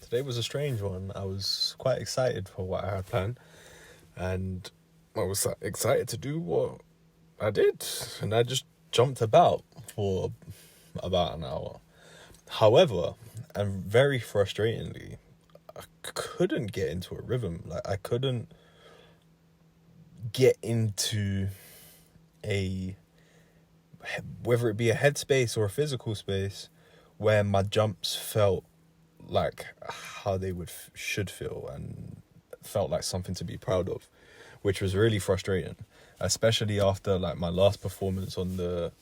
Today was a strange one. I was quite excited for what I had planned, and I was excited to do what I did, and I just jumped about for about an hour. However, and very frustratingly, I couldn't get into a rhythm. Like, I couldn't get into a, whether it be a headspace or a physical space, where my jumps felt like how they should feel and felt like something to be proud of, which was really frustrating, especially after like my last performance on the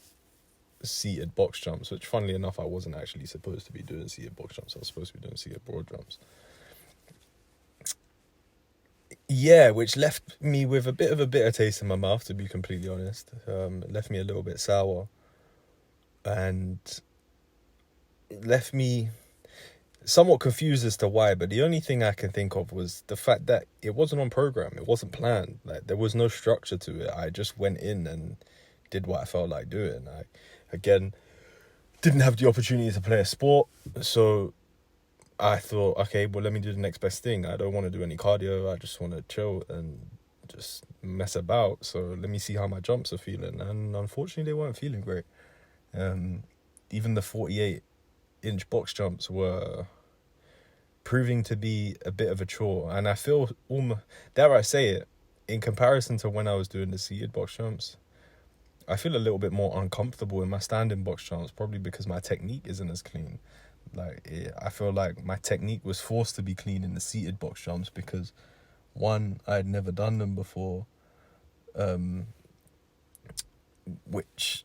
seated box jumps, which funnily enough I wasn't actually supposed to be doing seated box jumps. I was supposed to be doing seated broad jumps. Yeah, which left me with a bit of a bitter taste in my mouth, to be completely honest. It left me a little bit sour, and it left me somewhat confused as to why, but the only thing I can think of was the fact that it wasn't on program. It wasn't planned. Like, there was no structure to it. I just went in and did what I felt like doing. I, again, didn't have the opportunity to play a sport, so I thought, okay, well, let me do the next best thing. I don't want to do any cardio. I just want to chill and just mess about. So let me see how my jumps are feeling. And unfortunately, they weren't feeling great. Even the 48-inch box jumps were proving to be a bit of a chore. And I feel, dare I say it, in comparison to when I was doing the seated box jumps, I feel a little bit more uncomfortable in my standing box jumps, probably because my technique isn't as clean. I feel like my technique was forced to be clean in the seated box jumps because, one, I had never done them before, which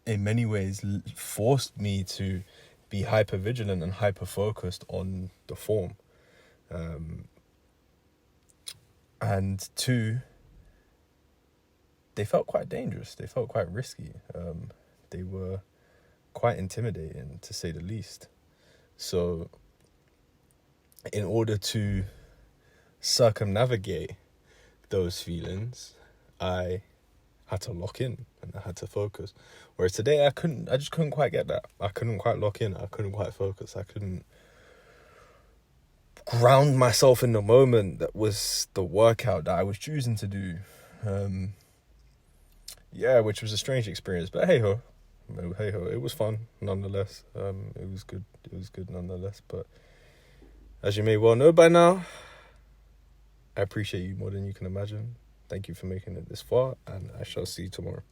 in many ways forced me to be hyper vigilant and hyper focused on the form, and two, they felt quite dangerous. They felt quite risky. They were quite intimidating, to say the least. So in order to circumnavigate those feelings, I had to lock in and I had to focus. Whereas today I just couldn't quite get that. I couldn't quite lock in. I couldn't quite focus. I couldn't ground myself in the moment that was the workout that I was choosing to do. Which was a strange experience, but hey ho, it was fun nonetheless. It was good nonetheless. But as you may well know by now, I appreciate you more than you can imagine. Thank you for making it this far, and I shall see you tomorrow.